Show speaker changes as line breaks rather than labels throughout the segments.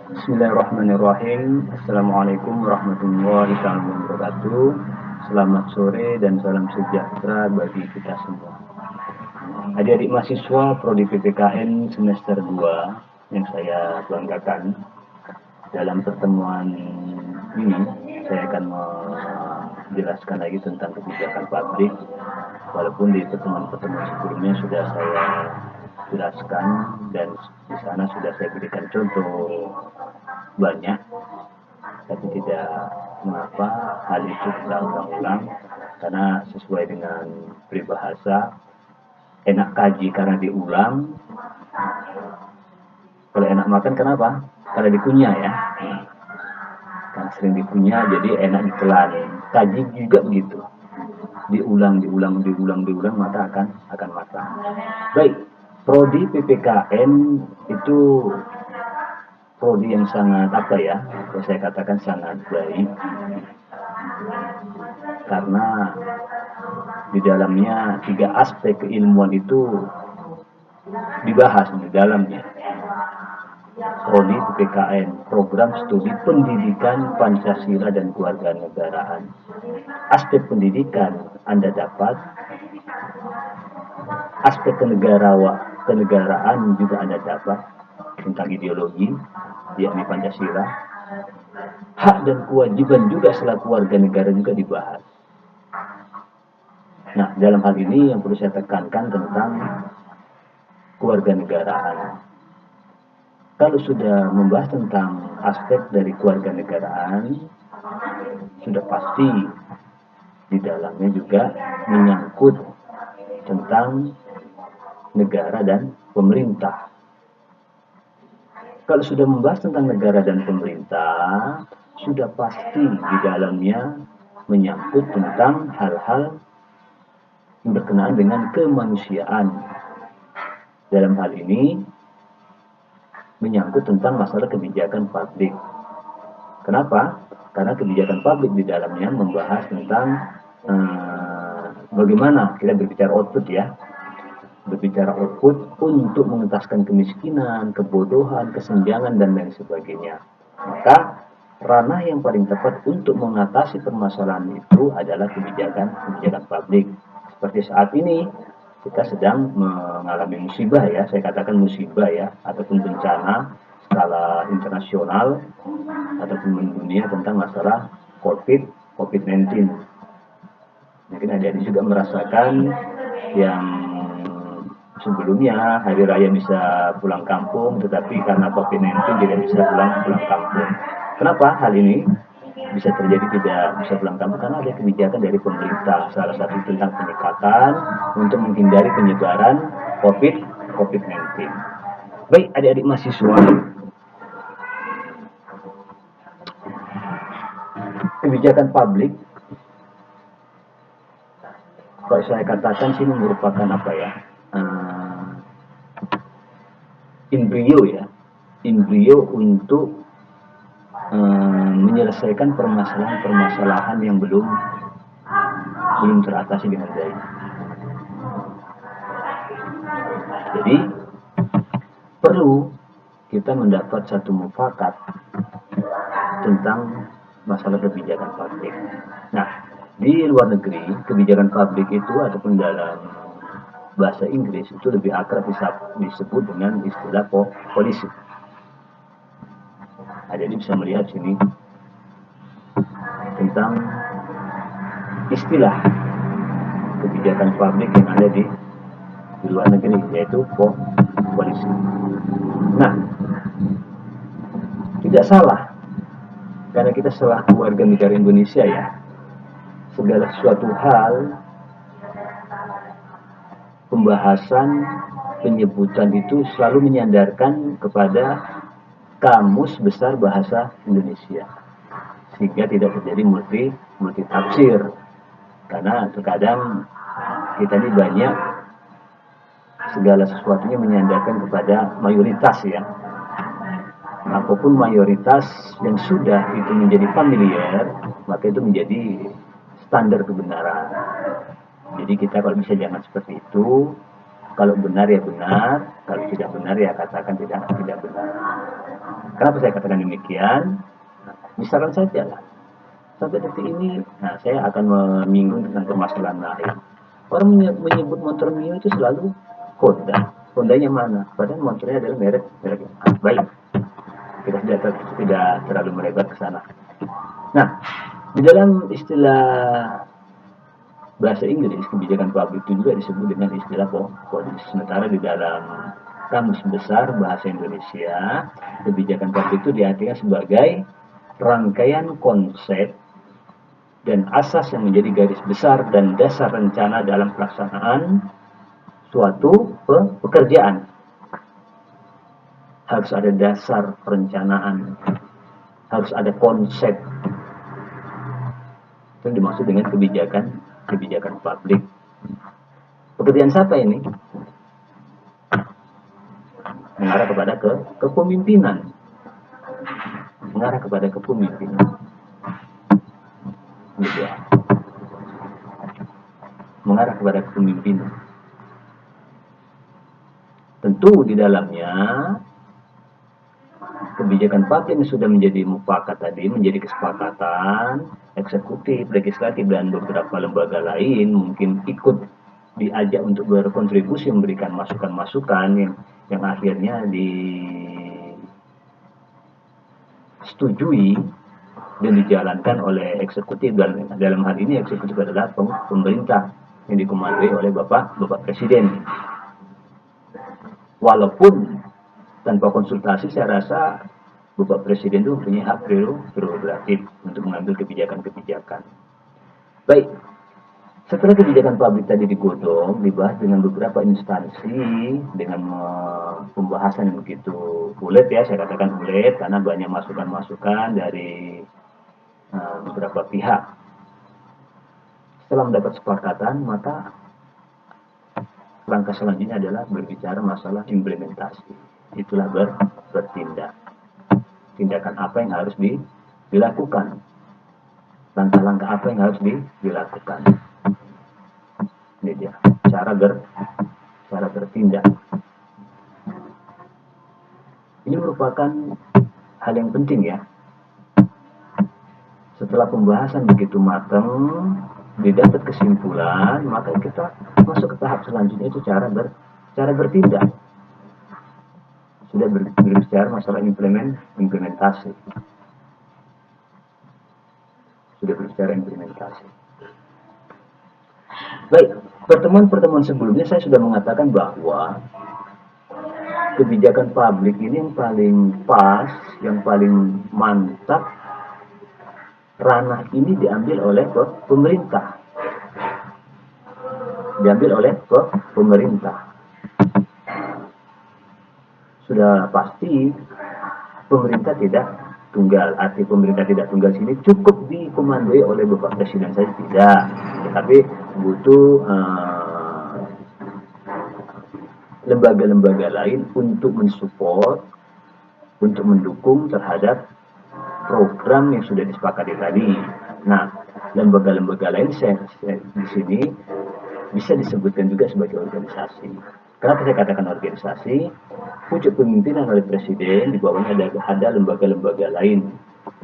Bismillahirrahmanirrahim. Assalamualaikum warahmatullahi wabarakatuh. Selamat sore dan salam sejahtera bagi kita semua. Adik-adik mahasiswa Prodi PPKN semester 2 yang saya banggakan, dalam pertemuan ini saya akan menjelaskan lagi tentang kebijakan publik. Walaupun di pertemuan-pertemuan sebelumnya sudah saya jelaskan dan di sana sudah saya berikan contoh banyak, tapi tidak mengapa hal itu kita ulang-ulang karena sesuai dengan peribahasa, enak kaji karena diulang, kalau enak makan kenapa? Karena dikunyah ya. Karena sering dikunyah jadi enak ditelan. Kaji juga begitu, diulang maka akan matang. Baik, prodi PPKN itu prodi yang sangat saya katakan sangat baik, karena di dalamnya 3 aspek keilmuan itu dibahas di dalamnya. Prodi PPKN, program studi pendidikan Pancasila dan kewarganegaraan. Aspek pendidikan Anda dapat, aspek kenegaraan juga Anda dapat tentang ideologi, yakni Pancasila. Hak dan kewajiban juga selaku warga negara juga dibahas. Nah, dalam hal ini yang perlu saya tekankan tentang kewarganegaraan. Kalau sudah membahas tentang aspek dari kewarganegaraan, sudah pasti di dalamnya juga menyangkut tentang negara dan pemerintah. Kalau sudah membahas tentang negara dan pemerintah, sudah pasti di dalamnya menyangkut tentang hal-hal yang berkenaan dengan kemanusiaan. Dalam hal ini menyangkut tentang masalah kebijakan publik. Kenapa? Karena kebijakan publik di dalamnya membahas tentang bagaimana kita berbicara output ya. Berbicara output untuk mengentaskan kemiskinan, kebodohan, kesenjangan, dan lain sebagainya. Maka ranah yang paling tepat untuk mengatasi permasalahan itu adalah kebijakan publik. Seperti saat ini kita sedang mengalami musibah ya, saya katakan musibah ya, ataupun bencana skala internasional ataupun mendunia tentang masalah COVID-19. Mungkin adik-adik juga merasakan yang sebelumnya hari raya bisa pulang kampung, tetapi karena COVID-19 tidak bisa pulang kampung. Kenapa hal ini bisa terjadi tidak bisa pulang kampung? Karena ada kebijakan dari pemerintah, salah satu tentang penyekatan untuk menghindari penyebaran COVID-19. Baik adik-adik mahasiswa, kebijakan publik, kalau saya katakan sini merupakan embrio untuk menyelesaikan permasalahan-permasalahan yang belum teratasi dengan baik. Jadi perlu kita mendapat satu mufakat tentang masalah kebijakan publik. Nah, di luar negeri kebijakan publik itu ataupun dalam bahasa Inggris itu lebih akrab disebut dengan istilah policy. Jadi bisa melihat sini tentang istilah kebijakan publik yang ada di luar negeri, yaitu policy. Nah, tidak salah karena kita selaku warga negara Indonesia ya, segala sesuatu hal pembahasan penyebutan itu selalu menyandarkan kepada Kamus Besar Bahasa Indonesia, sehingga tidak terjadi multi tafsir. Karena terkadang kita ini banyak segala sesuatunya menyandarkan kepada mayoritas ya. Apapun mayoritas yang sudah itu menjadi familiar, maka itu menjadi standar kebenaran. Jadi kita kalau bisa jangan seperti itu. Kalau benar ya benar, kalau tidak benar ya katakan tidak benar. Kenapa saya katakan demikian? Misalkan saja lah, sampai detik ini, saya akan menyinggung tentang permasalahan lain. Orang menyebut motor Mio itu selalu Honda. Hondanya mana? Padahal motornya adalah merek baik. Kita tidak terlalu melebar ke sana. Nah, di dalam istilah bahasa Inggris, kebijakan publik itu juga disebut dengan istilah policy. Sementara di dalam kamus besar bahasa Indonesia, kebijakan publik itu diartikan sebagai rangkaian konsep dan asas yang menjadi garis besar dan dasar rencana dalam pelaksanaan suatu pekerjaan. Harus ada dasar perencanaan, harus ada konsep. Itu dimaksud dengan kebijakan publik. Pekerjaan siapa ini? Mengarah kepada kepemimpinan. Mengarah kepada kepemimpinan. Gitu ya. Mengarah kepada kepemimpinan. Tentu di dalamnya kebijakan publik yang sudah menjadi mufakat tadi, menjadi kesepakatan eksekutif, legislatif, dan beberapa lembaga lain mungkin ikut diajak untuk berkontribusi memberikan masukan-masukan yang akhirnya disetujui dan dijalankan oleh eksekutif, dan dalam hal ini eksekutif adalah pemerintah yang dikomandoi oleh Bapak Presiden. Walaupun tanpa konsultasi, saya rasa Bapak Presiden itu punya hak prerogatif untuk mengambil kebijakan-kebijakan. Baik, setelah kebijakan publik tadi digodong, dibahas dengan beberapa instansi, dengan pembahasan yang begitu ulet ya, saya katakan ulet karena banyak masukan-masukan dari beberapa pihak. Setelah mendapat kesepakatan, maka langkah selanjutnya adalah berbicara masalah implementasi. Itulah bertindak. Tindakan apa yang harus dilakukan. Langkah-langkah apa yang harus dilakukan. Ini dia, cara bertindak. Ini merupakan hal yang penting ya. Setelah pembahasan begitu matang, didapat kesimpulan, maka kita masuk ke tahap selanjutnya, itu cara bertindak. Sudah berbicara masalah implementasi. Sudah berbicara implementasi. Baik, pertemuan sebelumnya saya sudah mengatakan bahwa kebijakan publik ini yang paling pas, yang paling mantap, ranah ini diambil oleh pemerintah. Sudah pasti pemerintah tidak tunggal. Arti pemerintah tidak tunggal sini cukup dikomandoi oleh Bapak Presiden saja tidak, tetapi butuh lembaga-lembaga lain untuk mensupport, untuk mendukung terhadap program yang sudah disepakati tadi. Nah, lembaga-lembaga lain di sini bisa disebutkan juga sebagai organisasi. Kenapa saya katakan organisasi? Pucuk pemimpinan oleh Presiden, di bawahnya ada lembaga-lembaga lain,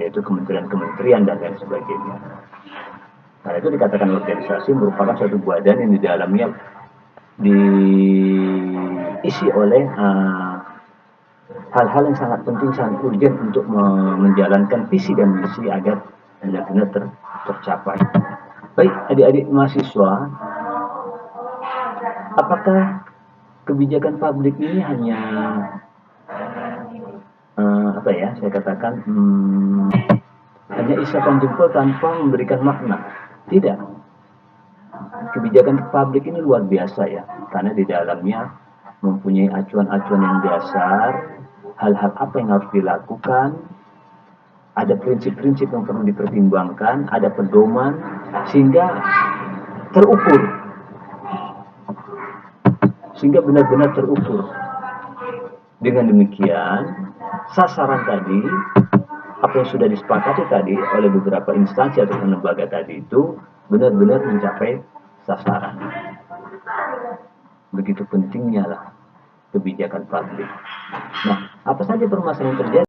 yaitu kementerian-kementerian dan lain sebagainya. Nah, itu dikatakan organisasi merupakan suatu badan yang di dalamnya diisi oleh hal-hal yang sangat penting, sangat urgent untuk menjalankan visi dan misi agar benar-benar tercapai. Baik, adik-adik mahasiswa, apakah kebijakan publik ini hanya saya katakan hanya isapan jempol tanpa memberikan makna? Tidak. Kebijakan publik ini luar biasa ya, karena di dalamnya mempunyai acuan-acuan yang dasar, hal-hal apa yang harus dilakukan, ada prinsip-prinsip yang perlu dipertimbangkan, ada pedoman, sehingga terukur, sehingga benar-benar terukur. Dengan demikian, sasaran tadi, apa yang sudah disepakati tadi oleh beberapa instansi atau lembaga tadi itu benar-benar mencapai sasaran. Begitu pentingnya lah kebijakan publik. Nah, apa saja permasalahan yang terjadi?